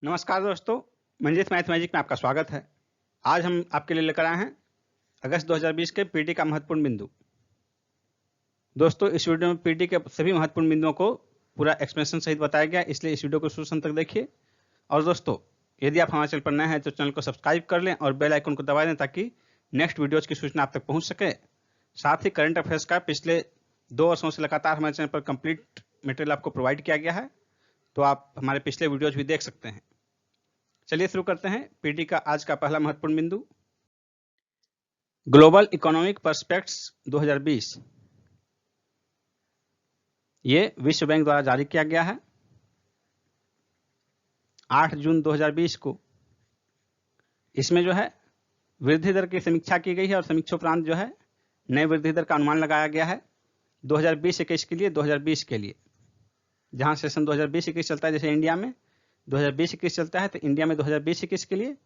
नमस्कार दोस्तों, मंजित मैथमेटिक्स में आपका स्वागत है। आज हम आपके लिए लेकर आए हैं अगस्त 2020 के पीटी का महत्वपूर्ण बिंदु। दोस्तों, इस वीडियो में पीटी के सभी महत्वपूर्ण बिंदुओं को पूरा एक्सप्लेनेशन सहित बताया गया, इसलिए इस वीडियो को शुरू से अंत तक देखिए। और दोस्तों, यदि आप हमारे चैनल पर नए हैं तो चैनल को सब्सक्राइब कर लें और बेल आइकन को दबा दें ताकि नेक्स्ट वीडियोज की सूचना आप तक पहुँच सके। साथ ही करंट अफेयर्स का पिछले 2 वर्षों से लगातार हमारे चैनल पर कंप्लीट मटेरियल आपको प्रोवाइड किया गया है, तो आप हमारे पिछले वीडियोज भी देख सकते हैं। चलिए शुरू करते हैं। पीटी का आज का पहला महत्वपूर्ण बिंदु, ग्लोबल इकोनॉमिक पर्सपेक्ट्स 2020। ये विश्व बैंक द्वारा जारी किया गया है 8 जून 2020 को। इसमें जो है वृद्धि दर की समीक्षा की गई है और समीक्षा उपरांत जो है नए वृद्धि दर का अनुमान लगाया गया है 2020-21 के लिए, 2020 के लिए। जहां सेशन 2020-21 चलता है, जैसे इंडिया में 2020-21 चलता है, तो इंडिया में 2020-21 के लिए,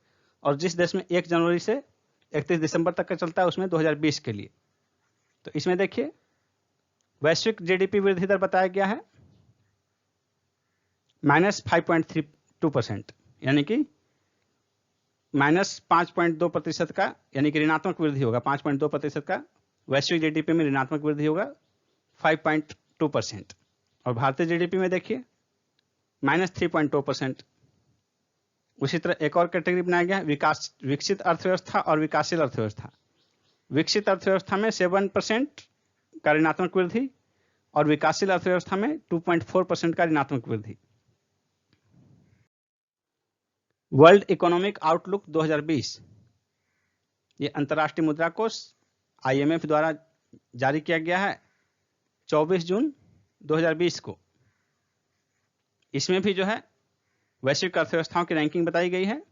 और जिस देश में 1 जनवरी से 31 दिसंबर तक का चलता है उसमें 2020 के लिए। तो इसमें देखिए वैश्विक जीडीपी वृद्धि दर बताया गया है -5.32%, यानी कि -5.2% का, यानी कि ऋणात्मक वृद्धि होगा। 5.2% का वैश्विक जीडीपी में ऋणात्मक वृद्धि होगा 5.2%। और भारतीय जीडीपी में देखिए -3.2%। उसी तरह एक और कैटेगरी बनाया गया विकसित अर्थव्यवस्था और विकासशील अर्थव्यवस्था। विकसित अर्थव्यवस्था में 7% का ऋणात्मक वृद्धि और विकासशील अर्थव्यवस्था में 2.4% का ऋणात्मक वृद्धि। वर्ल्ड इकोनॉमिक आउटलुक 2020, ये अंतर्राष्ट्रीय मुद्रा कोष IMF द्वारा जारी किया गया है 24 जून 2020 को। इसमें भी जो है वैश्विक अर्थव्यवस्थाओं की रैंकिंग बताई गई है।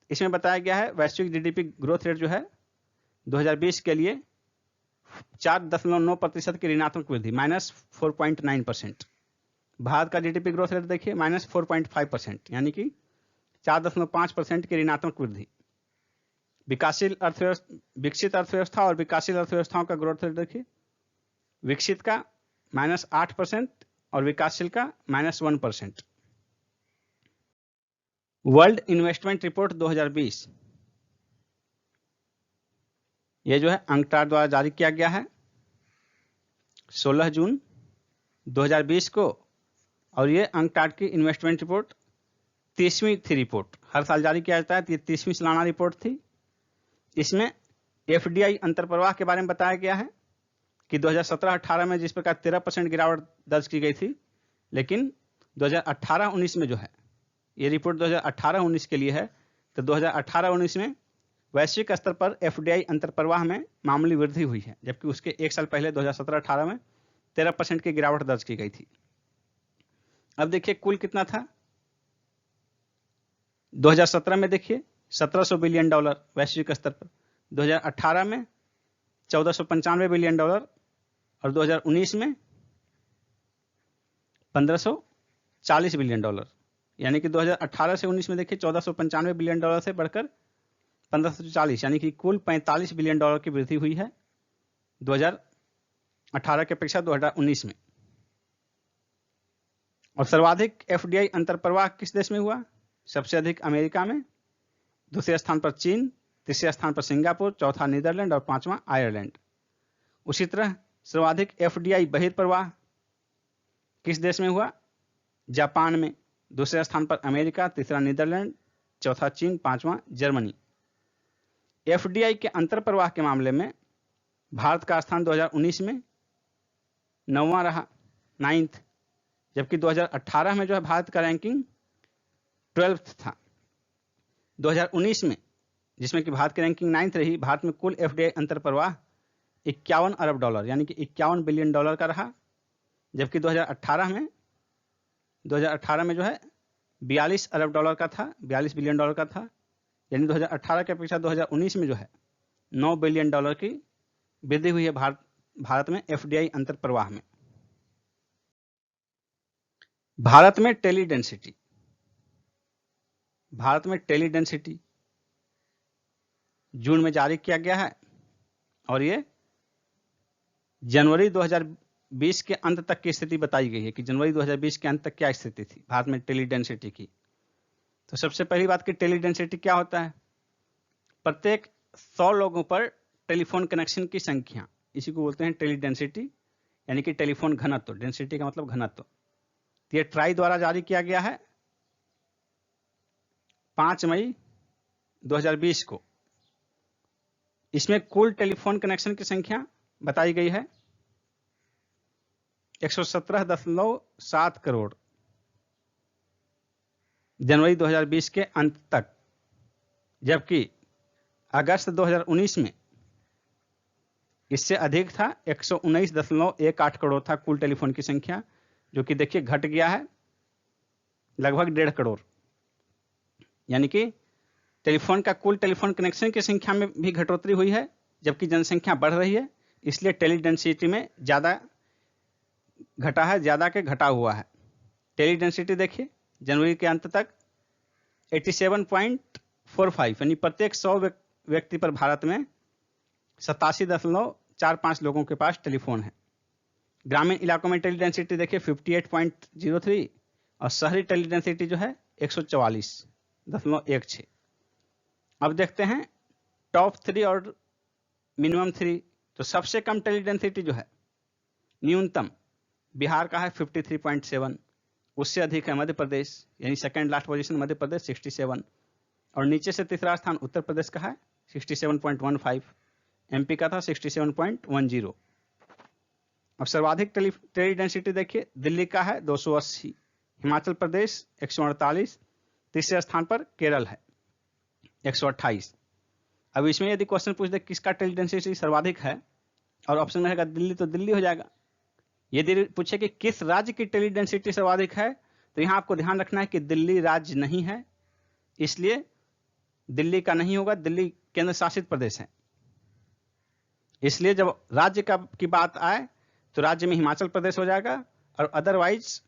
इसमें बताया गया है वैश्विक जीडीपी ग्रोथ रेट जो है 2020 के लिए 4.9% की ऋणात्मक वृद्धि, -4.9%। भारत का जीडीपी ग्रोथ रेट देखिए -4.5%, यानी कि 4.5% की ऋणात्मक वृद्धि। विकसित अर्थव्यवस्था और विकासशील अर्थव्यवस्थाओं का ग्रोथ रेट देखिए, विकसित का -8% और विकासशील का -1%। वर्ल्ड इन्वेस्टमेंट रिपोर्ट 2020, ये जो है अंकटाड द्वारा जारी किया गया है 16 जून 2020 को। और ये अंकटाड की इन्वेस्टमेंट रिपोर्ट 30वीं थी रिपोर्ट। हर साल जारी किया जाता है, तो ये 30वीं सालाना रिपोर्ट थी। इसमें FDI अंतर्प्रवाह के बारे में बताया गया है कि 2017-18 में जिस प्रकार 13% गिरावट दर्ज की गई थी, लेकिन 2018-19 में जो है, ये रिपोर्ट 2018-19 के लिए है, तो 2018-19 में वैश्विक स्तर पर FDI अंतर्प्रवाह में मामूली वृद्धि हुई है, जबकि उसके एक साल पहले 2017-18 में 13% की गिरावट दर्ज की गई थी। अब देखिए कुल कितना था 2017 में, देखिए $1700 बिलियन वैश्विक स्तर पर, 2018 में $1495 बिलियन और 2019 में $1540 बिलियन, यानी कि 2018 से 19 में देखिए $1495 बिलियन से बढ़कर 1540, यानी कि कुल $45 बिलियन की वृद्धि हुई है 2018 की अपेक्षा 2019 में। और सर्वाधिक FDI अंतर्प्रवाह किस देश में हुआ? सबसे अधिक अमेरिका में, दूसरे स्थान पर चीन, तीसरे स्थान पर सिंगापुर, चौथा नीदरलैंड और पांचवा आयरलैंड। उसी तरह सर्वाधिक FDI बहिर्प्रवाह किस देश में हुआ? जापान में, दूसरे स्थान पर अमेरिका, तीसरा नीदरलैंड, चौथा चीन, पांचवा जर्मनी। FDI के अंतर्प्रवाह के मामले में भारत का स्थान 2019 में 9वां रहा, 9th, जबकि 2018 में जो है भारत का रैंकिंग 12th था। 2019 में, जिसमें कि भारत की रैंकिंग 9th रही, भारत में कुल FDI अंतर्प्रवाह $51 अरब, यानी कि $51 बिलियन का रहा, जबकि 2018 में जो है 42 अरब डॉलर का था, 42 बिलियन डॉलर का था। यानी 2018 की अपेक्षा 2019 में जो है $9 बिलियन की वृद्धि हुई है भारत में FDI अंतर्प्रवाह में। भारत में टेली डेंसिटी जून में जारी किया गया है, और ये जनवरी 2020 के अंत तक की स्थिति बताई गई है कि जनवरी 2020 के अंत तक क्या स्थिति थी भारत में टेली डेंसिटी की। तो सबसे पहली बात कि टेली डेंसिटी क्या होता है? प्रत्येक 100 लोगों पर टेलीफोन कनेक्शन की संख्या, इसी को बोलते हैं टेली डेंसिटी, यानी कि टेलीफोन घनत्व। डेंसिटी का मतलब घनत्व। तो ये ट्राई द्वारा जारी किया गया है 5 मई 2020 को। इसमें कुल टेलीफोन कनेक्शन की संख्या बताई गई है 117.7 करोड़ जनवरी 2020 के अंत तक, जबकि अगस्त 2019 में इससे अधिक था, 119.18 करोड़ था कुल टेलीफोन की संख्या, जो कि देखिए घट गया है लगभग 1.5 करोड़। यानी कि टेलीफोन का कुल टेलीफोन कनेक्शन की संख्या में भी घटोतरी हुई है, जबकि जनसंख्या बढ़ रही है, इसलिए टेली डेंसिटी में ज़्यादा घटा है, ज़्यादा के घटा हुआ है। टेली डेंसिटी देखिए जनवरी के अंत तक 87.45, यानी प्रत्येक 100 व्यक्ति पर भारत में 87.45 लोगों के पास टेलीफोन है। ग्रामीण इलाकों में टेली डेंसिटी देखिए 58.03 और शहरी टेली डेंसिटी जो है 144.16। अब देखते हैं टॉप 3 और मिनिमम 3। तो सबसे कम टेली डेंसिटी जो है न्यूनतम बिहार का है 53.7, उससे अधिक है मध्य प्रदेश, यानी second last position Madhya Pradesh 67, और नीचे से तीसरा स्थान उत्तर प्रदेश का है 67.15, एमपी का था 67.10। अब सर्वाधिक टेली डेंसिटी देखिए दिल्ली का है 280, हिमाचल प्रदेश 148, तीसरे स्थान पर केरल है 128। अब इसमें यदि क्वेश्चन पूछ दे किसका टेली डेंसिटी सर्वाधिक है और ऑप्शन में रहेगा दिल्ली, तो दिल्ली हो जाएगा। यदि पूछे कि किस राज्य की टेली डेंसिटी सर्वाधिक है, तो यहां आपको ध्यान रखना है कि दिल्ली राज्य नहीं है, इसलिए दिल्ली का नहीं होगा, दिल्ली केंद्र शासित प्रदेश है। इसलिए जब राज्य की बात आए तो राज्य में हिमाचल प्रदेश हो जाएगा, और अदरवाइज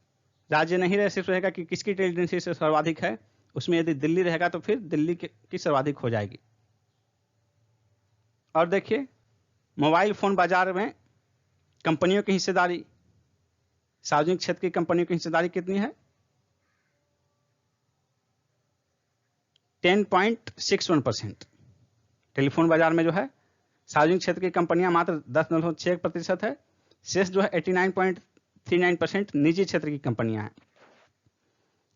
राज्य नहीं रहे, सिर्फ रहेगा कि किसकी टेली डेंसिटी सर्वाधिक है, उसमें यदि दिल्ली रहेगा तो फिर दिल्ली की सर्वाधिक हो जाएगी। और देखिए मोबाइल फोन बाजार में कंपनियों की हिस्सेदारी, सार्वजनिक क्षेत्र की कंपनियों की हिस्सेदारी कितनी है? 10.61%। टेलीफोन बाजार में जो है सार्वजनिक क्षेत्र की कंपनियां मात्र 10.6% है, शेष जो है 89.39% निजी क्षेत्र की कंपनियां हैं।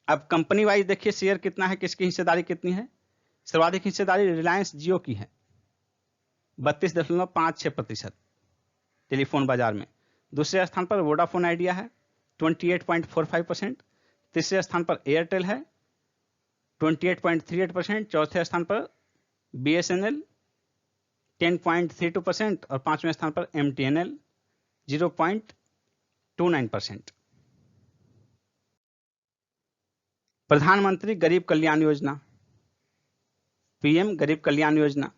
अब कंपनी वाइज देखिए शेयर कितना है, किसकी हिस्सेदारी कितनी है। सर्वाधिक हिस्सेदारी रिलायंस जियो की है 32.56% टेलीफोन बाजार में। दूसरे स्थान पर वोडाफोन आइडिया है 28.45%, तीसरे स्थान पर एयरटेल है 28.38%, चौथे स्थान पर बीएसएनएल 10.32% और पांचवें स्थान पर एमटीएनएल 0.29%। प्रधानमंत्री गरीब कल्याण योजना, पीएम गरीब कल्याण योजना,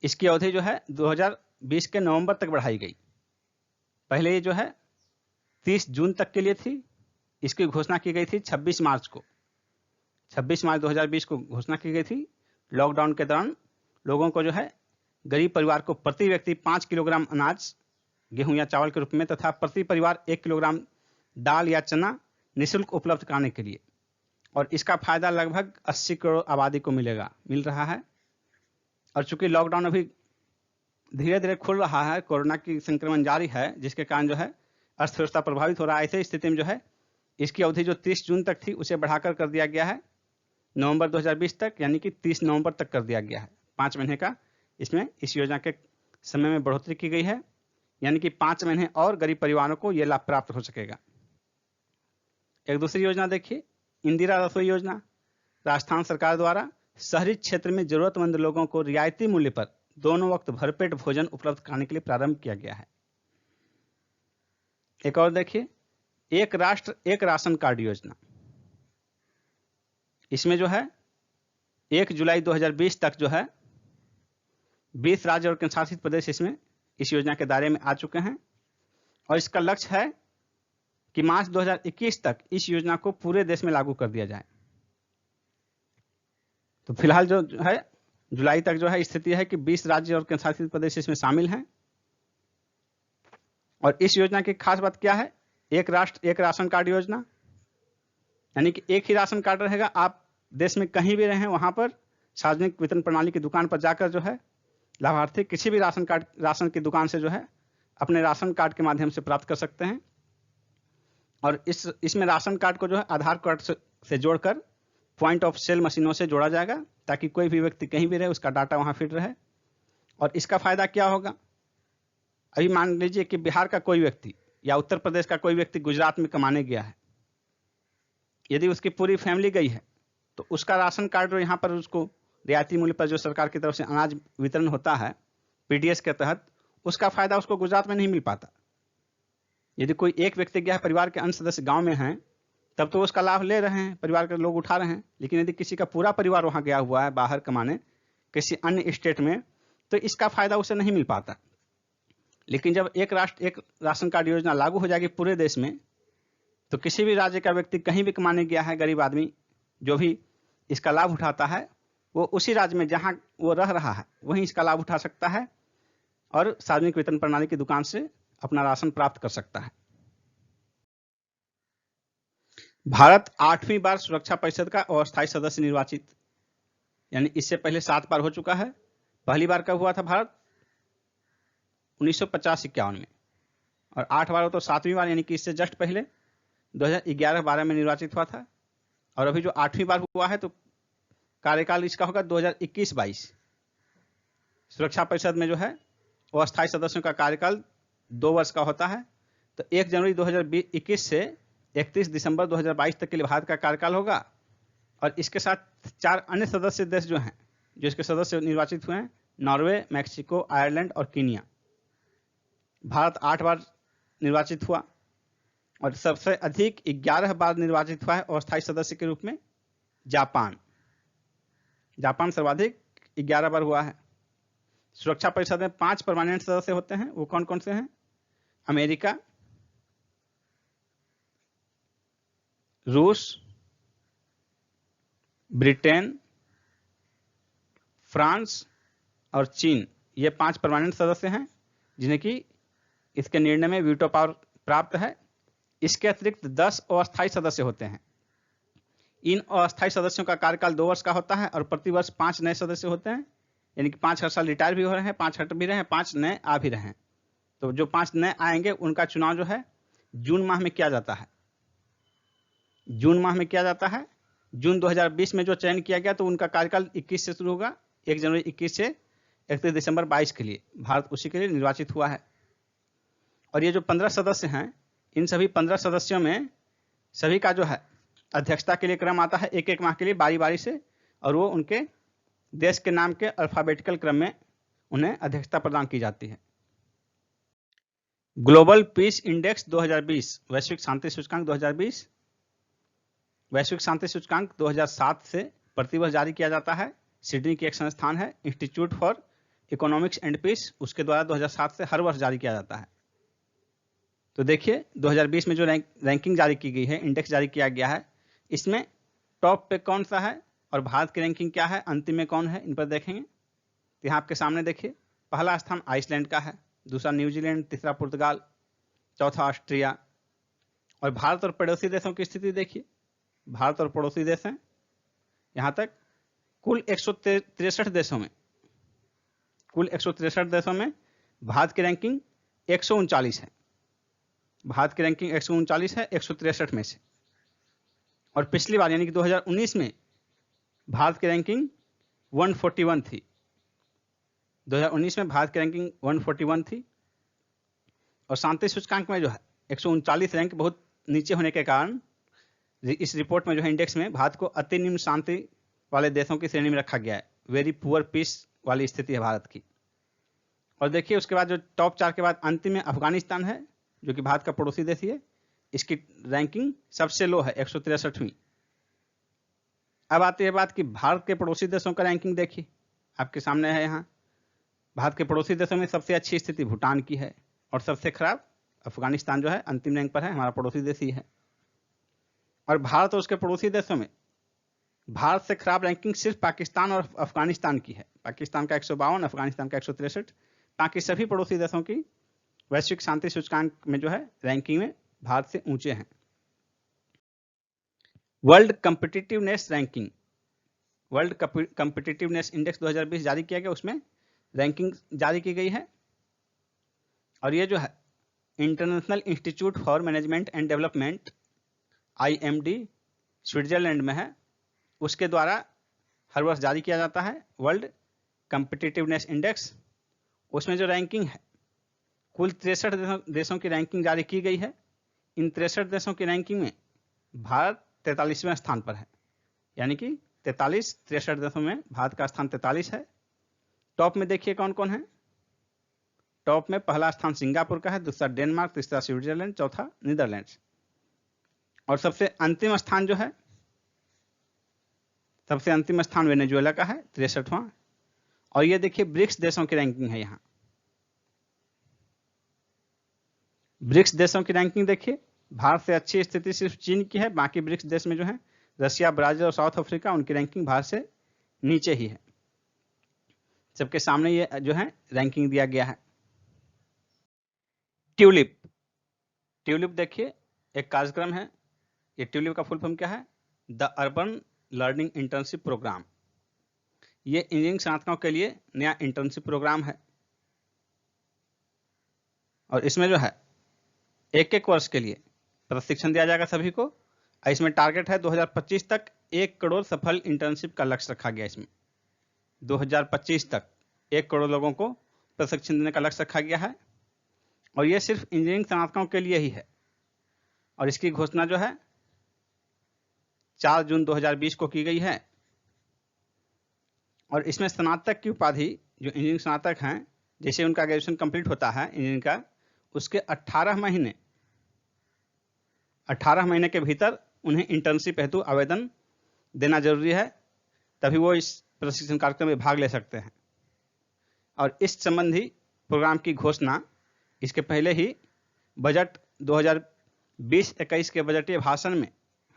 इसकी अवधि जो है 2020 के नवंबर तक बढ़ाई गई। पहले ये जो है 30 जून तक के लिए थी, इसकी घोषणा की गई थी 26 मार्च 2020 को घोषणा की गई थी। लॉकडाउन के दौरान लोगों को जो है गरीब परिवार को प्रति व्यक्ति 5 किलोग्राम अनाज, गेहूं या चावल के रूप में तथा प्रति परिवार 1 किलोग्राम दाल या चना निःशुल्क उपलब्ध कराने के लिए, और इसका फायदा लगभग 80 करोड़ आबादी को मिल रहा है। और चूंकि लॉकडाउन अभी धीरे धीरे खुल रहा है, कोरोना की संक्रमण जारी है, जिसके कारण जो है अर्थव्यवस्था प्रभावित हो रहा है, ऐसे स्थिति में जो है इसकी अवधि जो 30 जून तक थी उसे बढ़ाकर कर दिया गया है नवंबर 2020 तक, यानी कि 30 नवंबर तक कर दिया गया है। 5 महीने का इसमें इस योजना के समय में बढ़ोतरी की गई है, यानी कि 5 महीने और गरीब परिवारों को यह लाभ प्राप्त हो सकेगा। एक दूसरी योजना देखिए, इंदिरा रसोई योजना। राजस्थान सरकार द्वारा शहरी क्षेत्र में जरूरतमंद लोगों को रियायती मूल्य पर दोनों वक्त भरपेट भोजन उपलब्ध कराने के लिए प्रारंभ किया गया है। एक और देखिए, एक राष्ट्र एक राशन कार्ड योजना। इसमें जो है 1 जुलाई 2020 तक जो है 20 राज्य और केंद्र शासित प्रदेश इसमें इस योजना के दायरे में आ चुके हैं, और इसका लक्ष्य है कि मार्च 2021 तक इस योजना को पूरे देश में लागू कर दिया जाए। तो फिलहाल जो है जुलाई तक जो है स्थिति है कि 20 राज्य और केंद्र शासित प्रदेश इसमें शामिल हैं। और इस योजना की खास बात क्या है? एक राष्ट्र एक राशन कार्ड योजना। यानी कि एक ही राशन कार्ड रहेगा, आप देश में कहीं भी रहें वहां पर सार्वजनिक वितरण प्रणाली की दुकान पर जाकर जो है लाभार्थी किसी भी राशन की दुकान से जो है अपने राशन कार्ड के माध्यम से प्राप्त कर सकते हैं। और इसमें राशन कार्ड को जो है आधार कार्ड से जोड़कर पॉइंट ऑफ सेल मशीनों से जोड़ा जाएगा, ताकि कोई भी व्यक्ति कहीं भी रहे उसका डाटा वहां फिट रहे। और इसका फायदा क्या होगा, अभी मान लीजिए कि बिहार का कोई व्यक्ति या उत्तर प्रदेश का कोई व्यक्ति गुजरात में कमाने गया है, यदि उसकी पूरी फैमिली गई है तो उसका राशन कार्ड जो यहाँ पर उसको रियायती मूल्य पर जो सरकार की तरफ से अनाज वितरण होता है पीडीएस के तहत, उसका फायदा उसको गुजरात में नहीं मिल पाता। यदि कोई एक व्यक्ति गया है, परिवार के अन्य सदस्य गांव में हैं, तब तो उसका लाभ ले रहे हैं, परिवार के लोग उठा रहे हैं। लेकिन यदि किसी का पूरा परिवार वहां गया हुआ है बाहर कमाने किसी अन्य स्टेट में, तो इसका फायदा उसे नहीं मिल पाता। लेकिन जब एक राष्ट्र एक राशन कार्ड योजना लागू हो जाएगी पूरे देश में, तो किसी भी राज्य का व्यक्ति कहीं भी कमाने गया है, गरीब आदमी जो भी इसका लाभ उठाता है, वो उसी राज्य में जहां वो रह रहा है वहीं इसका लाभ उठा सकता है और सार्वजनिक वितरण प्रणाली की दुकान से अपना राशन प्राप्त कर सकता है। भारत 8वीं बार सुरक्षा परिषद का अस्थायी सदस्य निर्वाचित, यानी इससे पहले 7 बार हो चुका है। पहली बार कब हुआ था भारत? 1950-51 में, और 8 बार हो तो 7वीं बार, यानी कि इससे जस्ट पहले 2011-12 में निर्वाचित हुआ था। और अभी जो 8वीं बार हुआ है तो कार्यकाल इसका होगा 2021-22। सुरक्षा परिषद में जो है वो अस्थायी सदस्यों का कार्यकाल 2 वर्ष का होता है। तो 1 जनवरी 2021 से 31 दिसंबर 2022 तक के लिए भारत का कार्यकाल होगा। और इसके साथ 4 अन्य सदस्य देश जो हैं, जो इसके सदस्य निर्वाचित हुए हैं, नॉर्वे, मैक्सिको, आयरलैंड और कीनिया। भारत 8 बार निर्वाचित हुआ और सबसे अधिक 11 बार निर्वाचित हुआ है अस्थायी सदस्य के रूप में जापान। जापान सर्वाधिक 11 बार हुआ है। सुरक्षा परिषद में 5 परमानेंट सदस्य होते हैं, वो कौन कौन से हैं? अमेरिका, रूस, ब्रिटेन, फ्रांस और चीन, ये 5 परमानेंट सदस्य हैं जिन्हें कि इसके निर्णय में वीटो पावर प्राप्त है। इसके अतिरिक्त 10 अस्थायी सदस्य होते हैं। इन अस्थायी सदस्यों का कार्यकाल 2 वर्ष का होता है और प्रति वर्ष 5 नए सदस्य होते हैं, यानी कि 5 हर साल रिटायर भी हो रहे हैं, 5 हट भी रहे हैं, 5 नए आ भी रहे हैं। तो जो 5 नए आएंगे उनका चुनाव जो है जून माह में किया जाता है। जून माह में किया जाता है। जून 2020 में जो चयन किया गया तो उनका कार्यकाल 21 से शुरू होगा, 1 जनवरी 21 से 31 दिसंबर 22 के लिए। भारत उसी के लिए निर्वाचित हुआ है। और ये जो 15 सदस्य हैं, इन सभी 15 सदस्यों में सभी का जो है अध्यक्षता के लिए क्रम आता है, एक एक माह के लिए बारी बारी से, और वो उनके देश के नाम के अल्फाबेटिकल क्रम में उन्हें अध्यक्षता प्रदान की जाती है। ग्लोबल पीस इंडेक्स 2020, वैश्विक शांति सूचकांक 2020, वैश्विक शांति सूचकांक 2007 से प्रतिवर्ष जारी किया जाता है। सिडनी की एक संस्थान है Institute for Economics and Peace, उसके द्वारा 2007 से हर वर्ष जारी किया जाता है। तो देखिए 2020 में जो रैंकिंग जारी की गई है, इंडेक्स जारी किया गया है, इसमें टॉप पे कौन सा है और भारत की रैंकिंग क्या है, अंतिम में कौन है, इन पर देखेंगे। तो यहाँ आपके सामने देखिए, पहला स्थान आइसलैंड का है, दूसरा न्यूजीलैंड, तीसरा पुर्तगाल, चौथा ऑस्ट्रिया। और भारत और पड़ोसी देशों की स्थिति देखिए। भारत और पड़ोसी देश हैं, यहाँ तक कुल 163 देशों में, कुल 163 देशों में भारत की रैंकिंग 139 है। भारत की रैंकिंग 139 है 163 में से। और पिछली बार यानी कि 2019 में भारत की रैंकिंग 141 थी। 2019 में भारत की रैंकिंग 141 थी। और शांति सूचकांक में जो है 139 रैंक बहुत नीचे होने के कारण इस रिपोर्ट में जो है इंडेक्स में भारत को अति निम्न शांति वाले देशों की श्रेणी में रखा गया है। वेरी पुअर पीस वाली स्थिति है भारत की। और देखिए उसके बाद जो टॉप 4 के बाद अंतिम में अफगानिस्तान है, जो कि भारत का पड़ोसी देश है। इसकी रैंकिंग सबसे लो है 163वीं। अब आती है बात कि भारत के पड़ोसी देशों का रैंकिंग देखिए, आपके सामने है यहाँ। भारत के पड़ोसी देशों में सबसे अच्छी स्थिति भूटान की है और सबसे खराब अफगानिस्तान जो है अंतिम रैंक पर है, हमारा पड़ोसी देश ही है। और भारत और उसके पड़ोसी देशों में भारत से खराब रैंकिंग सिर्फ पाकिस्तान और अफगानिस्तान की है। पाकिस्तान का 152, अफगानिस्तान का 163। बाकी सभी पड़ोसी देशों की वैश्विक शांति सूचकांक में जो है रैंकिंग में भारत से ऊंचे हैं। World competitiveness ranking, world competitiveness index 2020 जारी किया गया, उसमें रैंकिंग जारी की गई है। और ये जो है international institute for management and development IMD Switzerland में है, उसके द्वारा हर वर्ष जारी किया जाता है वर्ल्ड कम्पिटिटिवनेस इंडेक्स। उसमें जो रैंकिंग है, कुल 63 देशों की रैंकिंग जारी की गई है। इन 63 देशों की रैंकिंग में भारत 43वें स्थान पर है, यानी कि 63 देशों में भारत का स्थान 43 है। टॉप में देखिए कौन कौन है। टॉप में पहला स्थान सिंगापुर का है, दूसरा डेनमार्क, तीसरा स्विट्जरलैंड, चौथा नीदरलैंड्स। और सबसे अंतिम स्थान जो है, सबसे अंतिम स्थान वेनेजुएला का है, 63वां। और ये देखिए ब्रिक्स देशों की रैंकिंग है। यहाँ ब्रिक्स देशों की रैंकिंग देखिए, भारत से अच्छी स्थिति सिर्फ चीन की है, बाकी ब्रिक्स देश में जो है रशिया, ब्राजील और साउथ अफ्रीका, उनकी रैंकिंग भारत से नीचे ही है। सबके सामने ये जो है रैंकिंग दिया गया है। ट्यूलिप, ट्यूलिप देखिए एक कार्यक्रम है। ये ट्यूलिप का फुल फॉर्म क्या है? The Urban Learning Internship Program. ये इंजीनियरिंग स्नातकों के लिए नया इंटर्नशिप प्रोग्राम है। और इसमें जो है एक एक वर्ष के लिए प्रशिक्षण दिया जाएगा सभी को। इसमें टारगेट है 2025 तक 1 करोड़ सफल इंटर्नशिप का लक्ष्य रखा गया। इसमें 2025 तक 1 करोड़ लोगों को प्रशिक्षण देने का लक्ष्य रखा गया है। और यह सिर्फ इंजीनियरिंग स्नातकों के लिए ही है। और इसकी घोषणा जो है 4 जून 2020 को की गई है। और इसमें स्नातक की उपाधि, जो इंजीनियरिंग स्नातक हैं, जैसे उनका ग्रेजुएशन कंप्लीट होता है इंजीनियरिंग का, उसके 18 महीने के भीतर उन्हें इंटर्नशिप हेतु आवेदन देना जरूरी है, तभी वो इस प्रशिक्षण कार्यक्रम में भाग ले सकते हैं। और इस संबंधी प्रोग्राम की घोषणा इसके पहले ही बजट 2020-21 के बजटीय भाषण में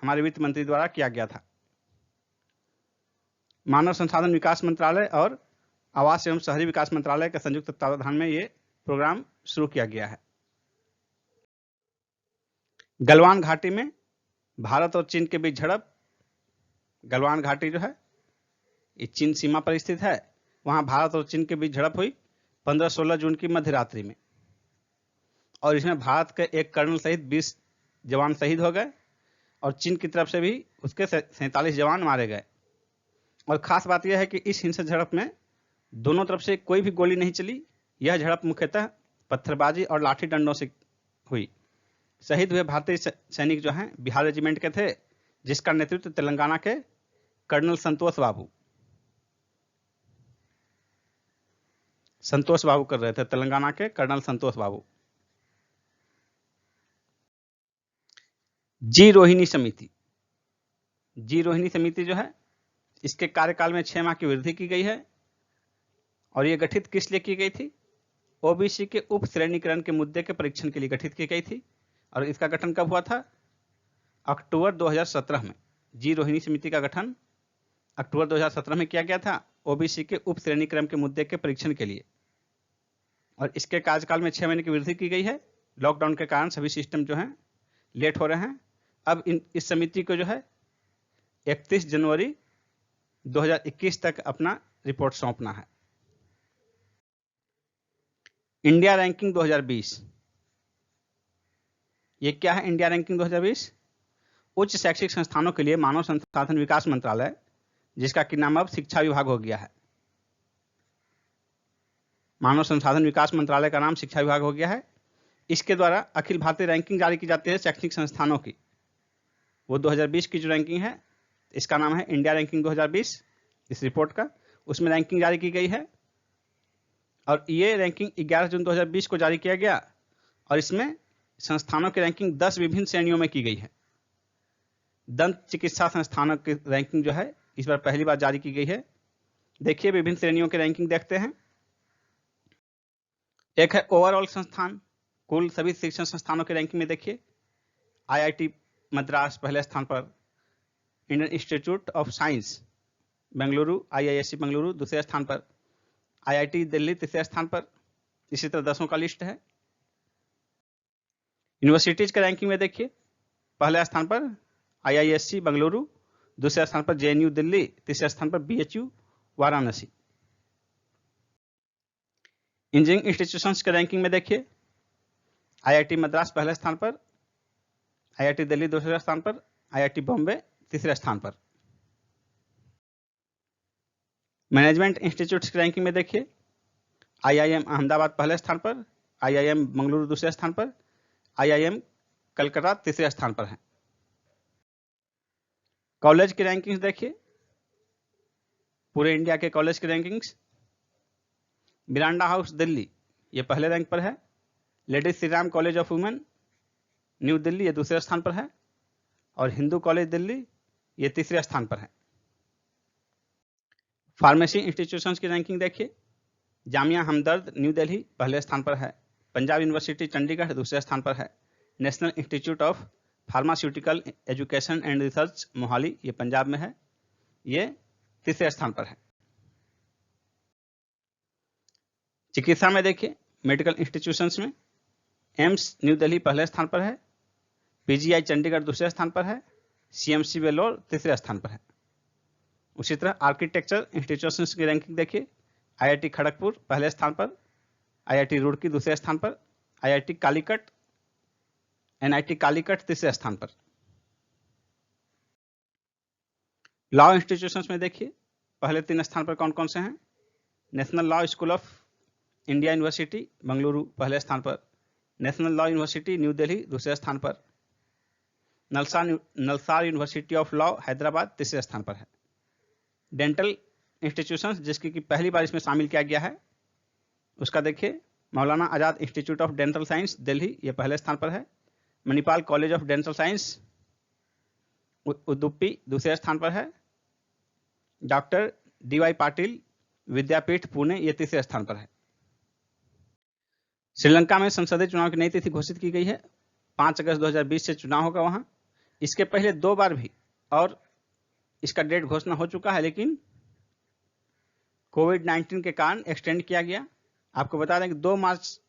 हमारे वित्त मंत्री द्वारा किया गया था। मानव संसाधन विकास मंत्रालय और आवास एवं शहरी विकास मंत्रालय के संयुक्त तत्वावधान में ये प्रोग्राम शुरू किया गया है। गलवान घाटी में भारत और चीन के बीच झड़प। गलवान घाटी जो है ये चीन सीमा पर स्थित है। वहां भारत और चीन के बीच झड़प हुई 15-16 जून की मध्य रात्रि में। और इसमें भारत के एक कर्नल सहित 20 जवान शहीद हो गए और चीन की तरफ से भी उसके 47 जवान मारे गए। और खास बात यह है कि इस हिंसक झड़प में दोनों तरफ से कोई भी गोली नहीं चली। यह झड़प मुख्यतः पत्थरबाजी और लाठी डंडों से हुई। शहीद हुए भारतीय सैनिक जो हैं बिहार रेजिमेंट के थे, जिसका नेतृत्व तेलंगाना के कर्नल संतोष बाबू कर रहे थे। तेलंगाना के कर्नल संतोष बाबू। जी रोहिणी समिति, जी रोहिणी समिति जो है इसके कार्यकाल में 6 माह की वृद्धि की गई है। और यह गठित किस लिए की गई थी? ओबीसी के उप श्रेणीकरण के मुद्दे के परीक्षण के लिए गठित की गई थी। और इसका गठन कब हुआ था? अक्टूबर 2017 में। जी रोहिणी समिति का गठन अक्टूबर 2017 में किया गया था, ओबीसी के उप श्रेणीकरण के मुद्दे के परीक्षण के लिए। और इसके कार्यकाल में 6 महीने की वृद्धि की गई है। लॉकडाउन के कारण सभी सिस्टम जो हैं लेट हो रहे हैं। अब इस समिति को जो है 31 जनवरी 2021 तक अपना रिपोर्ट सौंपना है। इंडिया रैंकिंग 2020, ये क्या है? इंडिया रैंकिंग 2020 उच्च शैक्षिक संस्थानों के लिए मानव संसाधन विकास मंत्रालय, जिसका कि नाम अब शिक्षा विभाग हो गया है। मानव संसाधन विकास मंत्रालय का नाम शिक्षा विभाग हो गया है। इसके द्वारा अखिल भारतीय रैंकिंग जारी की जाती है शैक्षणिक संस्थानों की। वो 2020 की जो रैंकिंग है, इसका नाम है इंडिया रैंकिंग 2020। इस रिपोर्ट का उसमें रैंकिंग जारी की गई है। और ये रैंकिंग 11 जून 2020 को जारी किया गया। और इसमें संस्थानों की रैंकिंग 10 विभिन्न श्रेणियों में की गई है। दंत चिकित्सा संस्थानों की रैंकिंग जो है इस बार पहली बार जारी की गई है। देखिए विभिन्न श्रेणियों की रैंकिंग देखते हैं। एक है ओवरऑल संस्थान, कुल सभी शिक्षण संस्थानों की रैंकिंग में देखिए IIT मद्रास पहले स्थान पर, Indian institute of science Bengaluru IISc Bengaluru दूसरे स्थान पर, IIT दिल्ली तीसरे स्थान पर। इसी तरह 10 का लिस्ट है। यूनिवर्सिटीज के रैंकिंग में देखिए पहले स्थान पर IISc बंगलुरु, दूसरे स्थान पर JNU दिल्ली, तीसरे स्थान पर BHU वाराणसी। इंजीनियरिंग इंस्टीट्यूशंस के रैंकिंग में देखिए, IIT मद्रास पहले स्थान पर, IIT दिल्ली दूसरे स्थान पर, IIT बॉम्बे तीसरे स्थान पर। मैनेजमेंट इंस्टीट्यूट्स की रैंकिंग में देखिए, IIM अहमदाबाद पहले स्थान पर, IIM मंगलुरु दूसरे स्थान पर, IIM कलकत्ता तीसरे स्थान पर है। कॉलेज की रैंकिंग्स देखिए, पूरे इंडिया के कॉलेज की रैंकिंग्स, मिरांडा हाउस दिल्ली ये पहले रैंक पर है, lady Shri Ram college of women new Delhi ये दूसरे स्थान पर है, और हिंदू कॉलेज दिल्ली ये तीसरे स्थान पर है। फार्मेसी इंस्टीट्यूशंस की रैंकिंग देखिए, जामिया हमदर्द न्यू दिल्ली पहले स्थान पर है, पंजाब यूनिवर्सिटी चंडीगढ़ दूसरे स्थान पर है, national institute of pharmaceutical education and research Mohali ये पंजाब में है, ये तीसरे स्थान पर है। चिकित्सा में देखिए, मेडिकल इंस्टीट्यूशंस में एम्स न्यू दिल्ली पहले स्थान पर है, PGI चंडीगढ़ दूसरे स्थान पर है, CMC वेलोर तीसरे स्थान पर है। उसी तरह आर्किटेक्चर इंस्टीट्यूशंस की रैंकिंग देखिए, IIT खड़गपुर पहले स्थान पर, IIT रुड़की दूसरे स्थान पर, IIT कालीकट NIT कालीकट तीसरे स्थान पर। लॉ इंस्टीट्यूशंस में देखिए, पहले 3 स्थान पर कौन कौन से हैं, national law school of India university Bengaluru पहले स्थान पर, national law university new Delhi दूसरे स्थान पर, नलसार यूनिवर्सिटी ऑफ लॉ हैदराबाद तीसरे स्थान पर है। डेंटल इंस्टीट्यूशंस जिसकी कि पहली बार इसमें शामिल किया गया है, उसका देखिए, Maulana Azad institute of dental science Delhi ये पहले स्थान पर है, Manipal college of dental science Udupi दूसरे स्थान पर है, डॉक्टर DY पाटिल विद्यापीठ पुणे ये तीसरे स्थान पर है। श्रीलंका में संसदीय चुनाव की नई तिथि घोषित की गई है, 5 अगस्त 2020 से चुनाव होगा वहां। इसके पहले 2 बार भी और इसका डेट घोषणा हो चुका है, लेकिन कोविड-19 के कारण एक्सटेंड किया गया। आपको बता दें कि 2 मार्च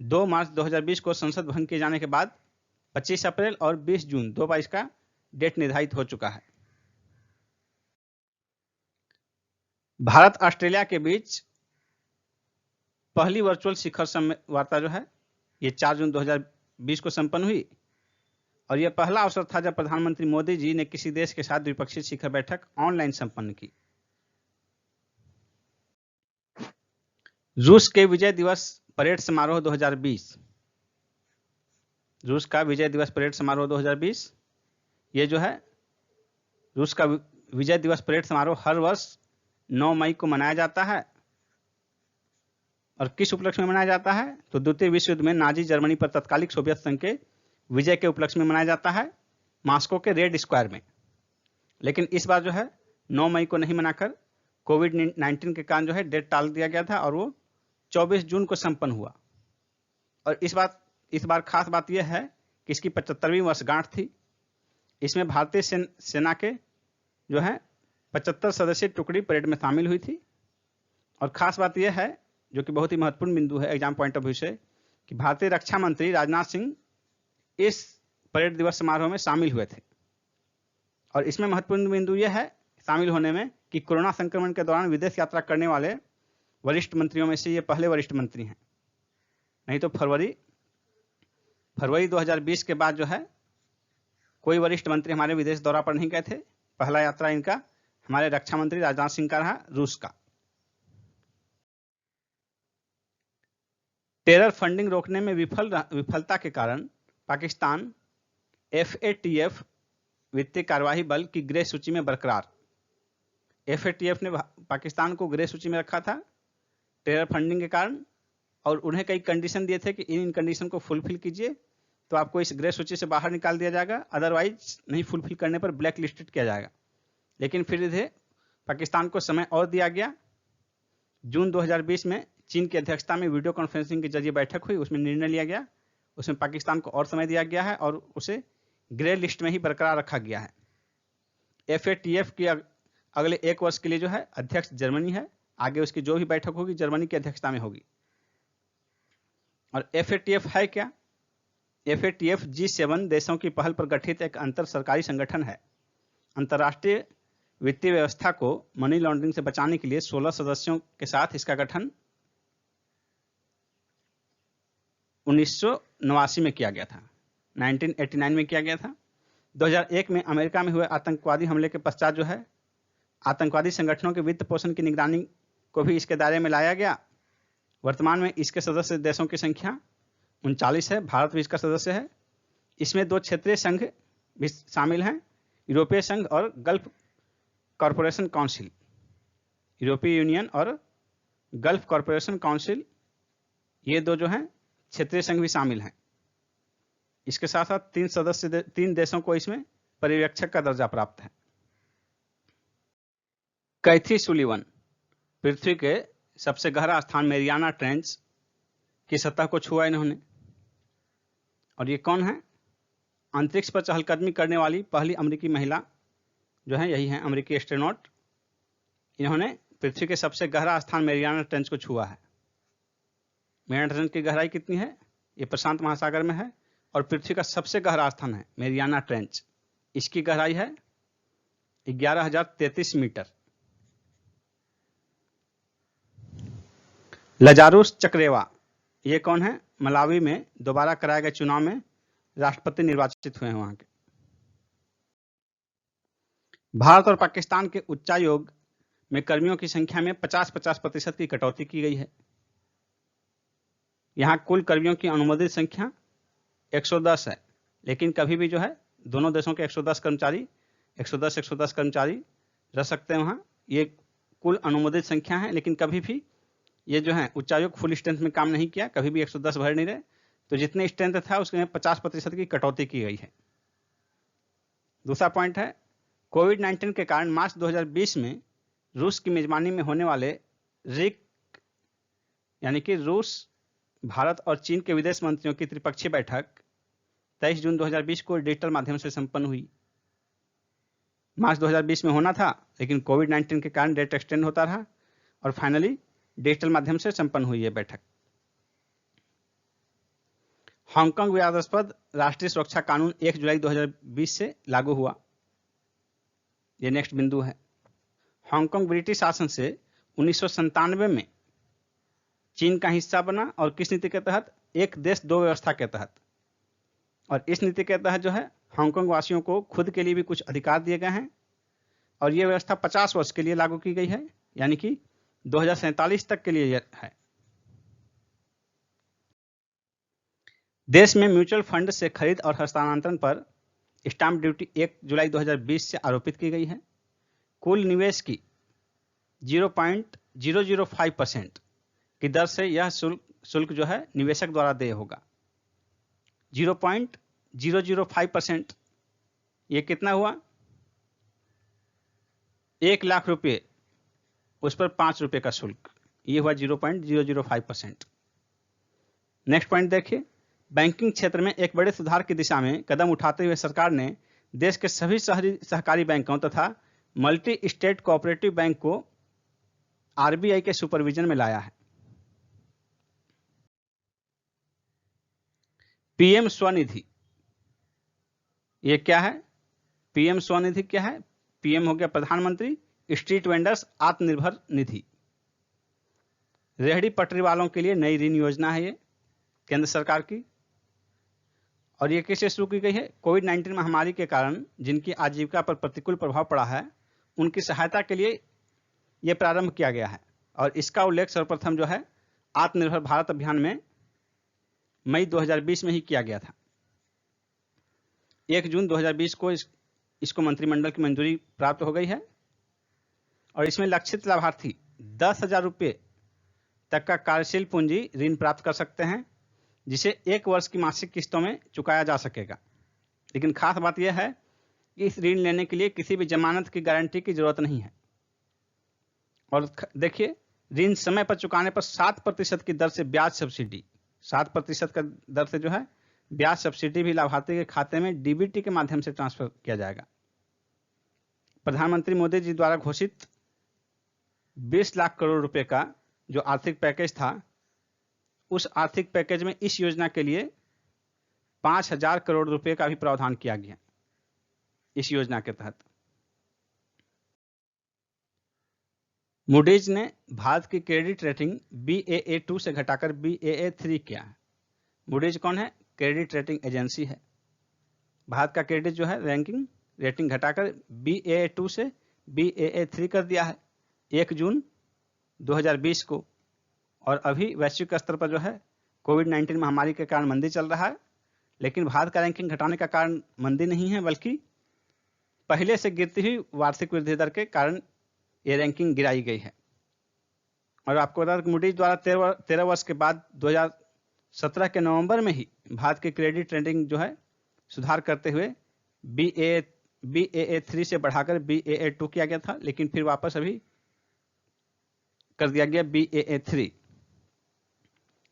2020 को संसद भंग किए जाने के बाद 25 अप्रैल और 20 जून 2 बार इसका डेट निर्धारित हो चुका है। भारत ऑस्ट्रेलिया के बीच पहली वर्चुअल शिखर वार्ता जो है ये 4 जून 2020 को संपन्न हुई, और यह पहला अवसर था जब प्रधानमंत्री मोदी जी ने किसी देश के साथ द्विपक्षीय शिखर बैठक ऑनलाइन संपन्न की। रूस के विजय दिवस परेड समारोह 2020, रूस का विजय दिवस परेड समारोह 2020 ये जो है रूस का विजय दिवस परेड समारोह हर वर्ष 9 मई को मनाया जाता है। और किस उपलक्ष्य में मनाया जाता है, तो द्वितीय विश्व युद्ध में नाजी जर्मनी पर तत्कालिक सोवियत संघ के विजय के उपलक्ष्य में मनाया जाता है, मॉस्को के रेड स्क्वायर में। लेकिन इस बार जो है 9 मई को नहीं मनाकर कोविड-19 के कारण जो है डेट टाल दिया गया था, और वो 24 जून को संपन्न हुआ। और इस बार खास बात यह है कि इसकी 75वीं वर्षगांठ थी। इसमें भारतीय सेना के जो है 75 सदस्यीय टुकड़ी परेड में शामिल हुई थी। और खास बात यह है, जो कि बहुत ही महत्वपूर्ण बिंदु है एग्जाम पॉइंट ऑफ व्यू से, कि भारतीय रक्षा मंत्री राजनाथ सिंह इस परेड दिवस समारोह में शामिल हुए थे। और इसमें महत्वपूर्ण बिंदु यह है शामिल होने में कि कोरोना संक्रमण के दौरान विदेश यात्रा करने वाले वरिष्ठ मंत्रियों में से ये पहले वरिष्ठ मंत्री हैं। नहीं तो फरवरी 2020 के बाद जो है कोई वरिष्ठ मंत्री हमारे विदेश दौरा पर नहीं गए थे। पहला यात्रा इनका हमारे रक्षा मंत्री राजनाथ सिंह का रहा रूस का। टेरर फंडिंग रोकने में विफलता के कारण पाकिस्तान FATF वित्तीय कार्यवाही बल की ग्रे सूची में बरकरार। FATF ने पाकिस्तान को ग्रे सूची में रखा था टेरर फंडिंग के कारण, और उन्हें कई कंडीशन दिए थे कि इन कंडीशन को फुलफिल कीजिए तो आपको इस ग्रे सूची से बाहर निकाल दिया जाएगा, अदरवाइज नहीं फुलफिल करने पर ब्लैक लिस्टेड किया जाएगा। लेकिन फिर इधर पाकिस्तान को समय और दिया गया। जून 2020 में चीन की अध्यक्षता में वीडियो कॉन्फ्रेंसिंग के जरिए बैठक हुई, उसमें निर्णय लिया गया, उसमें पाकिस्तान को और समय दिया गया है और उसे ग्रे लिस्ट में ही बरकरार रखा गया है। FATF की अगले 1 वर्ष के लिए जो है अध्यक्ष जर्मनी है, आगे उसकी जो भी बैठक होगी जर्मनी की अध्यक्षता में होगी। और FATF है क्या? FATF G7 देशों की पहल पर गठित एक अंतर सरकारी संगठन है। अंतर्राष्ट्रीय वित्तीय व्यवस्था को मनी लॉन्ड्रिंग से बचाने के लिए 16 सदस्यों के साथ इसका गठन 1989 में किया गया था, 1989 में किया गया था। 2001 में अमेरिका में हुए आतंकवादी हमले के पश्चात जो है आतंकवादी संगठनों के वित्त पोषण की निगरानी को भी इसके दायरे में लाया गया। वर्तमान में इसके सदस्य देशों की संख्या 39 है, भारत भी इसका सदस्य है। इसमें 2 क्षेत्रीय संघ भी शामिल हैं, यूरोपीय संघ और गल्फ कॉरपोरेशन काउंसिल। यूरोपीय यूनियन और गल्फ कॉरपोरेशन काउंसिल, ये 2 जो हैं क्षेत्रीय संघ भी शामिल हैं। इसके साथ साथ 3 देशों को इसमें पर्यवेक्षक का दर्जा प्राप्त है। कैथी सुलिवन पृथ्वी के सबसे गहरा स्थान मेरियाना ट्रेंच की सतह को छुआ इन्होंने। और ये कौन है? अंतरिक्ष पर चहलकदमी करने वाली पहली अमेरिकी महिला जो है, यही है अमेरिकी एस्ट्रोनॉट। इन्होंने पृथ्वी के सबसे गहरा स्थान मेरियाना ट्रेंच को छुआ है। मेरियाना ट्रेंच की गहराई कितनी है? ये प्रशांत महासागर में है और पृथ्वी का सबसे गहरा स्थान है मेरियाना ट्रेंच। इसकी गहराई है 11,033 मीटर। लजारुस चक्रेवा, ये कौन है? मलावी में दोबारा कराए गए चुनाव में राष्ट्रपति निर्वाचित हुए हैं वहां के। भारत और पाकिस्तान के उच्चायोग में कर्मियों की संख्या में 50-50% की कटौती की गई है। यहां कुल कर्मियों की अनुमोदित संख्या 110 है, लेकिन कभी भी जो है दोनों देशों के 110 कर्मचारी रह सकते हैं वहां। ये कुल अनुमोदित संख्या है, लेकिन कभी भी ये जो है उच्चायोग फुल स्ट्रेंथ में काम नहीं किया, कभी भी 110 भर नहीं रहे। तो जितने स्ट्रेंथ था उसमें 50% की कटौती की गई है। दूसरा पॉइंट है, कोविड-19 के कारण मार्च 2020 में रूस की मेजबानी में होने वाले रिक यानी कि रूस, भारत और चीन के विदेश मंत्रियों की त्रिपक्षीय बैठक 23 जून 2020 को डिजिटल माध्यम से संपन्न हुई। मार्च 2020 में होना था, लेकिन कोविड-19 के कारण डेट एक्सटेंड होता रहा और फाइनली डिजिटल माध्यम से संपन्न हुई है बैठक। हांगकांग विवादास्पद राष्ट्रीय सुरक्षा कानून 1 जुलाई 2020 से लागू हुआ। यह नेक्स्ट बिंदु है। हांगकांग ब्रिटिश शासन से 1997 में चीन का हिस्सा बना और किस नीति के तहत? एक देश दो व्यवस्था के तहत। और इस नीति के तहत जो है हांगकांग वासियों को खुद के लिए भी कुछ अधिकार दिए गए हैं और यह व्यवस्था 50 वर्ष के लिए लागू की गई है, यानी कि 2047 तक के लिए है। देश में म्यूचुअल फंड से खरीद और हस्तांतरण पर स्टाम्प ड्यूटी 1 जुलाई 2020 से आरोपित की गई है। कुल निवेश की 0.005% की दर से यह शुल्क जो है निवेशक द्वारा देय होगा। 0.005%, ये कितना हुआ? 1 लाख रुपये, उस पर 5 रुपये का शुल्क, ये हुआ 0.005%। नेक्स्ट पॉइंट देखिए, बैंकिंग क्षेत्र में एक बड़े सुधार की दिशा में कदम उठाते हुए सरकार ने देश के सभी शहरी सहकारी बैंकों तथा मल्टी स्टेट कोऑपरेटिव बैंक को आरबीआई के सुपरविजन में लाया है। पीएम स्वनिधि, ये क्या है? पीएम स्वनिधि क्या है? पीएम हो गया प्रधानमंत्री स्ट्रीट वेंडर्स आत्मनिर्भर निधि। रेहड़ी पटरी वालों के लिए नई ऋण योजना है ये केंद्र सरकार की। और ये कैसे शुरू की गई है? कोविड-19 महामारी के कारण जिनकी आजीविका पर प्रतिकूल प्रभाव पड़ा है उनकी सहायता के लिए यह प्रारंभ किया गया है। और इसका उल्लेख सर्वप्रथम जो है आत्मनिर्भर भारत अभियान में मई 2020 में ही किया गया था। 1 जून 2020 को इसको मंत्रिमंडल की मंजूरी प्राप्त हो गई है और इसमें लक्षित लाभार्थी 10,000 रुपये तक का कार्यशील पूंजी ऋण प्राप्त कर सकते हैं, जिसे 1 वर्ष की मासिक किस्तों में चुकाया जा सकेगा। लेकिन खास बात यह है कि इस ऋण लेने के लिए किसी भी जमानत की गारंटी की जरूरत नहीं है। और देखिए, ऋण समय पर चुकाने पर 7% की दर से ब्याज सब्सिडी, 7% का दर से जो है ब्याज सब्सिडी भी लाभार्थी के खाते में डीबीटी के माध्यम से ट्रांसफर किया जाएगा। प्रधानमंत्री मोदी जी द्वारा घोषित 20 लाख करोड़ रुपए का जो आर्थिक पैकेज था, उस आर्थिक पैकेज में इस योजना के लिए 5,000 करोड़ रुपए का भी प्रावधान किया गया इस योजना के तहत। मूडीज ने भारत की क्रेडिट रेटिंग Baa2 से घटाकर Baa3 किया है। मूडीज कौन है? क्रेडिट रेटिंग एजेंसी है। भारत का क्रेडिट जो है रेटिंग घटाकर Baa2 से Baa3 कर दिया है 1 जून 2020 को। और अभी वैश्विक स्तर पर जो है कोविड-19 महामारी के कारण मंदी चल रहा है, लेकिन भारत का रैंकिंग घटाने का कारण मंदी नहीं है, बल्कि पहले से गिरती हुई वार्षिक वृद्धि दर के कारण ये रैंकिंग गिराई गई है। और आपको बता दें कि मूडीज द्वारा 13 वर्ष के बाद 2017 के नवंबर में ही भारत की क्रेडिट रेटिंग जो है सुधार करते हुए Baa3 से बढ़ाकर Baa2 किया गया था, लेकिन फिर वापस अभी कर दिया गया Baa3।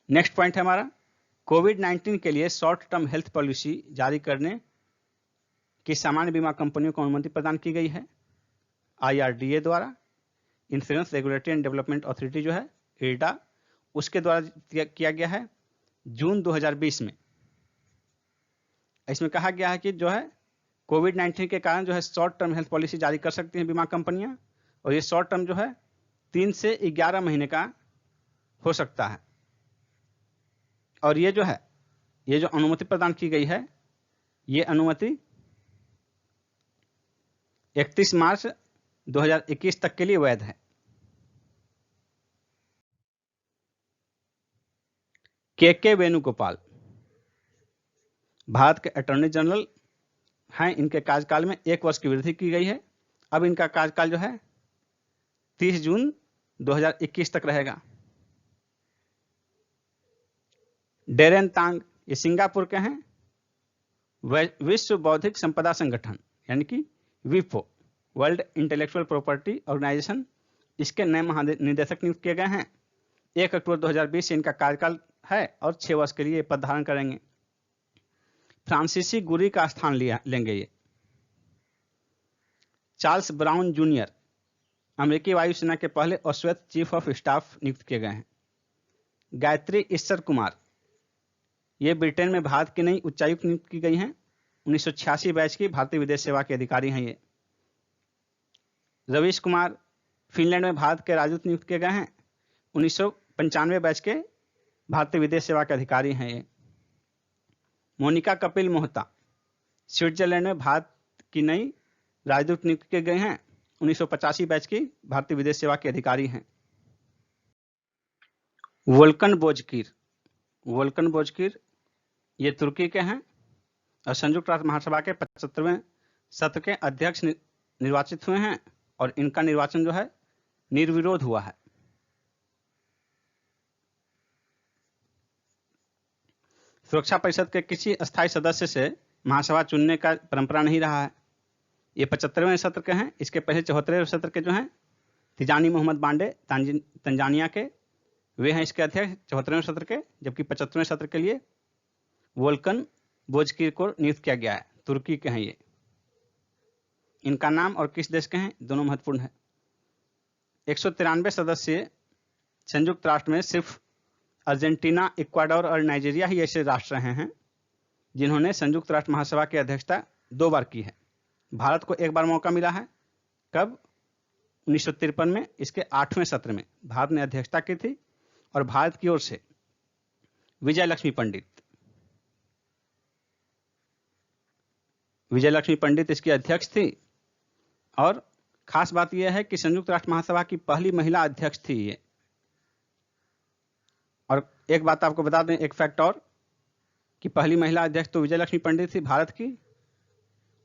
नेक्स्ट पॉइंट है हमारा, कोविड-19 के लिए शॉर्ट टर्म हेल्थ पॉलिसी जारी करने की सामान्य बीमा कंपनियों को अनुमति प्रदान की गई है IRDA द्वारा। Insurance regulatory and development authority जो है IRDA, उसके द्वारा किया गया है जून 2020 में। इसमें कहा गया है कि जो है कोविड-19 के कारण जो है शॉर्ट टर्म हेल्थ पॉलिसी जारी कर सकती हैं बीमा कंपनियां, और ये शॉर्ट टर्म जो है 3 से 11 महीने का हो सकता है। और ये जो अनुमति प्रदान की गई है, ये अनुमति 31 मार्च 2021 तक के लिए वैध है। के वेणुगोपाल भारत के अटॉर्नी जनरल हैं। इनके कार्यकाल में 1 वर्ष की वृद्धि की गई है। अब इनका कार्यकाल जो है 30 जून 2021 तक रहेगा। डेरेन तांग, ये सिंगापुर के हैं। विश्व बौद्धिक संपदा संगठन यानी कि विपो, वर्ल्ड इंटेलेक्चुअल प्रॉपर्टी ऑर्गेनाइजेशन, इसके नए महानिदेशक नियुक्त किए गए हैं। 1 अक्टूबर 2020 से इनका कार्यकाल है और 6 वर्ष के लिए पद धारण करेंगे। फ्रांसीसी गुरी का स्थान लेंगे ये। चार्ल्स ब्राउन जूनियर अमेरिकी वायुसेना के पहले अश्वत्थ चीफ ऑफ स्टाफ नियुक्त किए गए हैं। गायत्री ईश्वर कुमार, ये ब्रिटेन में भारत की नई उच्चायुक्त नियुक्त की गई हैं। 1986 बैच की भारतीय विदेश सेवा के अधिकारी हैं ये। रवीश कुमार फिनलैंड में भारत के राजदूत नियुक्त किए गए हैं। 1995 बैच के भारतीय विदेश सेवा के अधिकारी हैं ये। मोनिका कपिल मोहता स्विट्जरलैंड में भारत की नई राजदूत नियुक्त किए गए हैं। 1985 बैच की भारतीय विदेश सेवा के अधिकारी हैं। वोल्कन बोजकीर ये तुर्की के हैं और संयुक्त राष्ट्र महासभा के 75वें सत्र के अध्यक्ष निर्वाचित हुए हैं, और इनका निर्वाचन जो है निर्विरोध हुआ है। सुरक्षा परिषद के किसी अस्थायी सदस्य से महासभा चुनने का परंपरा नहीं रहा है। ये 75वें सत्र के हैं। इसके पहले 74वें सत्र के जो हैं तिजानी मोहम्मद बांडे तंजानिया के, वे हैं इसके अध्यक्ष 74वें सत्र के, जबकि 75वें सत्र के लिए वोल्कन बोजकीर को नियुक्त किया गया है। तुर्की के हैं ये। इनका नाम और किस देश के हैं दोनों महत्वपूर्ण है। 193 सदस्य संयुक्त राष्ट्र में सिर्फ अर्जेंटीना, इक्वाडोर और नाइजीरिया ही ऐसे राष्ट्र रहे हैं जिन्होंने संयुक्त राष्ट्र महासभा की अध्यक्षता 2 बार की है। भारत को 1 बार मौका मिला है। कब? 1953 में, इसके 8वें सत्र में भारत ने अध्यक्षता की थी, और भारत की ओर से विजय लक्ष्मी पंडित इसकी अध्यक्ष थी। और खास बात यह है कि संयुक्त राष्ट्र महासभा की पहली महिला अध्यक्ष थी ये। और एक बात आपको बता दें, एक फैक्ट और, कि पहली महिला अध्यक्ष तो विजय लक्ष्मी पंडित थी भारत की,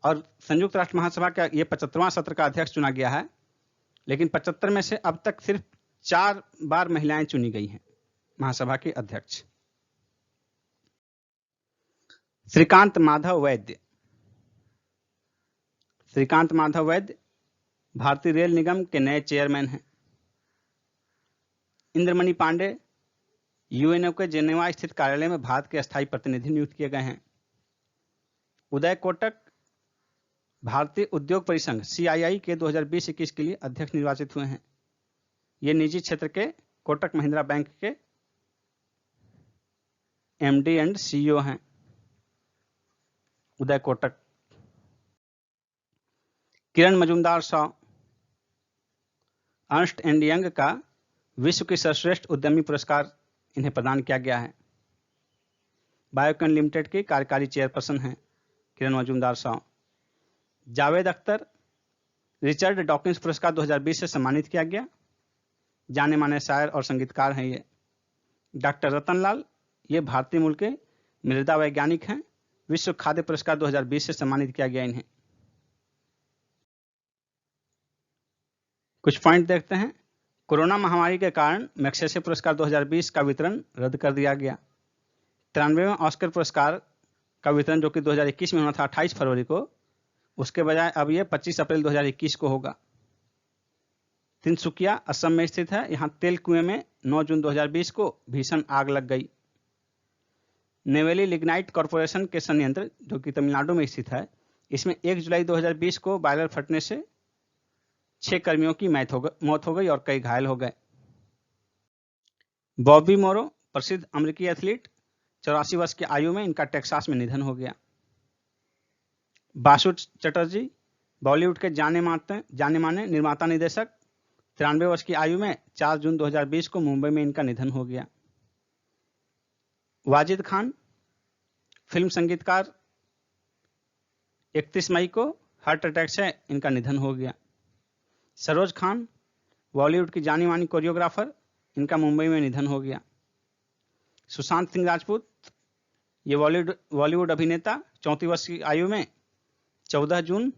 और संयुक्त राष्ट्र महासभा का ये 75वां सत्र का अध्यक्ष चुना गया है। लेकिन 75 में से अब तक सिर्फ 4 बार महिलाएं चुनी गई हैं महासभा की अध्यक्ष। श्रीकांत माधव वैद्य भारतीय रेल निगम के नए चेयरमैन हैं। इंद्रमणि पांडे यूएनओ के जेनेवा स्थित कार्यालय में भारत के अस्थायी प्रतिनिधि नियुक्त किए गए हैं। उदय कोटक भारतीय उद्योग परिसंघ CII के 2020-21 के लिए अध्यक्ष निर्वाचित हुए हैं। ये निजी क्षेत्र के कोटक महिंद्रा बैंक के MD एंड CEO हैं। उदय कोटक। किरण मजूमदार 100। अर्नस्ट एंड यंग का विश्व की सर्वश्रेष्ठ उद्यमी पुरस्कार इन्हें प्रदान किया गया है। बायोकॉन लिमिटेड की कार्यकारी चेयरपर्सन हैं किरण मजूमदार 100। जावेद अख्तर रिचर्ड डॉकिंस पुरस्कार 2020 से सम्मानित किया गया। जाने माने शायर और संगीतकार हैं ये। डॉक्टर रतनलाल, ये भारतीय मूल के मृदा वैज्ञानिक हैं। विश्व खाद्य पुरस्कार 2020 से सम्मानित किया गया इन्हें। कुछ पॉइंट देखते हैं। कोरोना महामारी के कारण मैग्सेसे पुरस्कार 2020 का वितरण रद्द कर दिया गया। 93वां ऑस्कर पुरस्कार का वितरण जो कि 2021 में होना था 28 फरवरी को, उसके बजाय अब यह 25 अप्रैल 2021 को होगा। तिनसुकिया असम में स्थित है। यहाँ तेल कुएं में 9 जून 2020 को भीषण आग लग गई। नेवेली लिग्नाइट कॉरपोरेशन के संयंत्र जो कि तमिलनाडु में स्थित है, इसमें 1 जुलाई 2020 को बॉयलर फटने से 6 कर्मियों की मौत हो गई और कई घायल हो गए। बॉबी मोरो प्रसिद्ध अमेरिकी एथलीट, 84 वर्ष की आयु में इनका टेक्सास में निधन हो गया। बासु चटर्जी बॉलीवुड के जाने माने निर्माता निर्देशक, 93 वर्ष की आयु में 4 जून 2020 को मुंबई में इनका निधन हो गया। वाजिद खान फिल्म संगीतकार, 31 मई को हार्ट अटैक से इनका निधन हो गया। सरोज खान बॉलीवुड की जानी मानी कोरियोग्राफर, इनका मुंबई में निधन हो गया। सुशांत सिंह राजपूत, ये बॉलीवुड अभिनेता, 34 वर्ष की आयु में 14 जून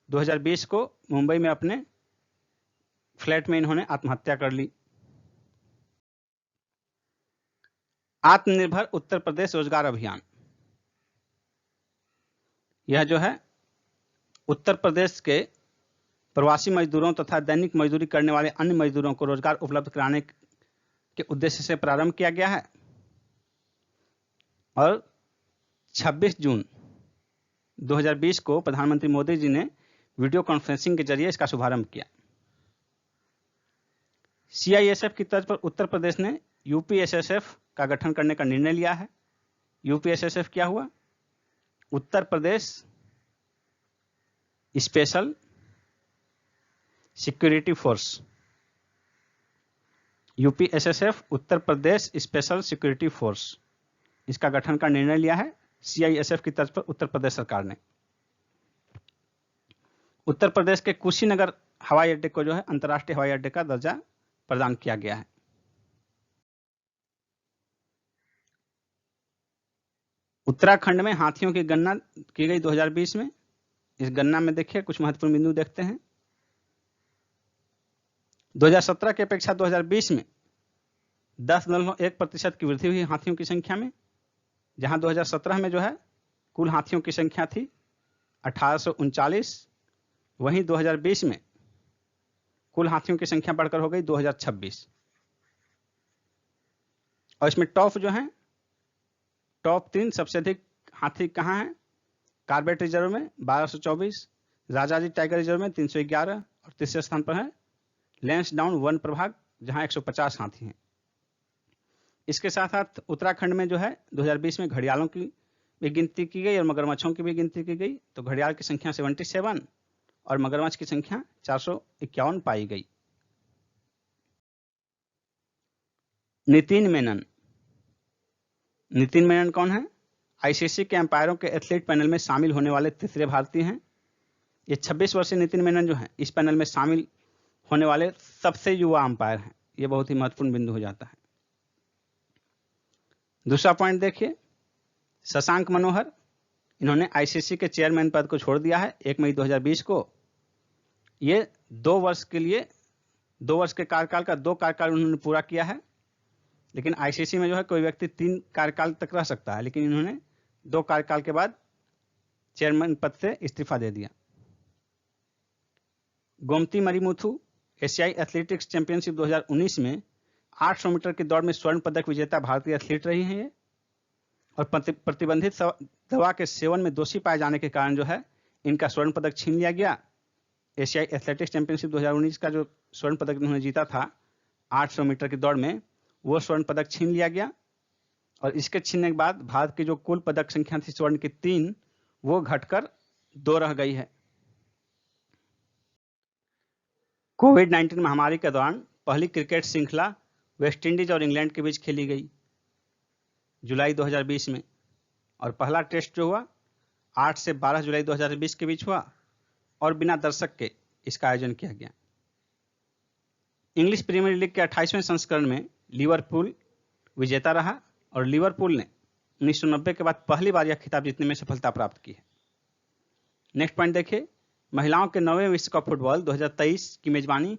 2020 को मुंबई में अपने फ्लैट में इन्होंने आत्महत्या कर ली। आत्मनिर्भर उत्तर प्रदेश रोजगार अभियान, यह जो है उत्तर प्रदेश के प्रवासी मजदूरों तथा दैनिक मजदूरी करने वाले अन्य मजदूरों को रोजगार उपलब्ध कराने के उद्देश्य से प्रारंभ किया गया है और 26 जून 2020 को प्रधानमंत्री मोदी जी ने वीडियो कॉन्फ्रेंसिंग के जरिए इसका शुभारंभ किया। CISF की तर्ज पर उत्तर प्रदेश ने UPSSF का गठन करने का निर्णय लिया है। UPSSF क्या हुआ? Uttar Pradesh special security force. UPSSF Uttar Pradesh special security force, इसका गठन का निर्णय लिया है CISF की तर्ज पर उत्तर प्रदेश सरकार ने। उत्तर प्रदेश के कुशीनगर हवाई अड्डे को जो है अंतर्राष्ट्रीय हवाई अड्डे का दर्जा प्रदान किया गया है। उत्तराखंड में हाथियों की गणना की गई 2020 में। इस गणना में देखिए कुछ महत्वपूर्ण बिंदु देखते हैं। 2017 की अपेक्षा 2020 में 10.1% की वृद्धि हुई हाथियों की संख्या में, जहां 2017 में जो है कुल हाथियों की संख्या थी 1839, वहीं 2020 में कुल हाथियों की संख्या बढ़कर हो गई 2026। और इसमें टॉप 3 सबसे अधिक हाथी कहाँ हैं? कार्बेट रिजर्व में 1224, राजाजी टाइगर रिजर्व में 311 और तीसरे स्थान पर है लैंसडाउन वन प्रभाग जहां 150 हाथी हैं। इसके साथ साथ उत्तराखंड में जो है 2020 में घड़ियालों की भी गिनती की गई और मगरमच्छों की भी गिनती की गई। तो घड़ियाल की संख्या 77 और मगरमच्छ की संख्या 451 पाई गई। नितिन मेनन कौन है? ICC के एम्पायरों के एथलीट पैनल में शामिल होने वाले तीसरे भारतीय हैं। ये 26 वर्षीय नितिन मेनन जो है इस पैनल में शामिल होने वाले सबसे युवा अंपायर हैं। ये बहुत ही महत्वपूर्ण बिंदु हो जाता है। दूसरा पॉइंट देखिए, शशांक मनोहर, इन्होंने ICC के चेयरमैन पद को छोड़ दिया है 1 मई 2020 को। ये 2 वर्ष के कार्यकाल का 2 कार्यकाल उन्होंने पूरा किया है, लेकिन ICC में जो है कोई व्यक्ति 3 कार्यकाल तक रह सकता है, लेकिन इन्होंने 2 कार्यकाल के बाद चेयरमैन पद से इस्तीफा दे दिया। गोमती मरीमुथु, एशियाई एथलेटिक्स चैंपियनशिप 2019 में 800 मीटर की दौड़ में स्वर्ण पदक विजेता भारतीय एथलीट रही हैं ये, और प्रतिबंधित दवा के सेवन में दोषी पाए जाने के कारण जो है इनका स्वर्ण पदक छीन लिया गया। एशियाई एथलेटिक्स चैंपियनशिप 2019 का जो स्वर्ण पदक इन्होंने जीता था 800 मीटर की दौड़ में, वो स्वर्ण पदक छीन लिया गया। और इसके छीनने के बाद भारत की जो कुल पदक संख्या थी स्वर्ण की 3, वो घटकर 2 रह गई है। कोविड-19 महामारी के दौरान पहली क्रिकेट श्रृंखला वेस्टइंडीज और इंग्लैंड के बीच खेली गई जुलाई 2020 में, और पहला टेस्ट जो हुआ 8 से 12 जुलाई 2020 के बीच हुआ और बिना दर्शक के इसका आयोजन किया गया। इंग्लिश प्रीमियर लीग के 28वें संस्करण में लिवरपूल विजेता रहा और लिवरपूल ने 1990 के बाद पहली बार यह खिताब जीतने में सफलता प्राप्त की है। नेक्स्ट पॉइंट देखिए, महिलाओं के 9वें विश्व कप फुटबॉल 2023 की मेजबानी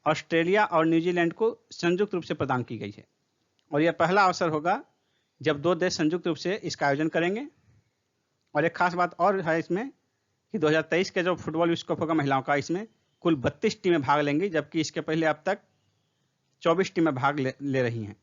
ऑस्ट्रेलिया और न्यूजीलैंड को संयुक्त रूप से प्रदान की गई है और यह पहला अवसर होगा जब 2 देश संयुक्त रूप से इसका आयोजन करेंगे। और एक खास बात और है इसमें कि 2023 के जो फुटबॉल विश्व कप होगा महिलाओं का, इसमें कुल 32 टीमें भाग लेंगी, जबकि इसके पहले अब तक 24 टीमें भाग ले रही हैं।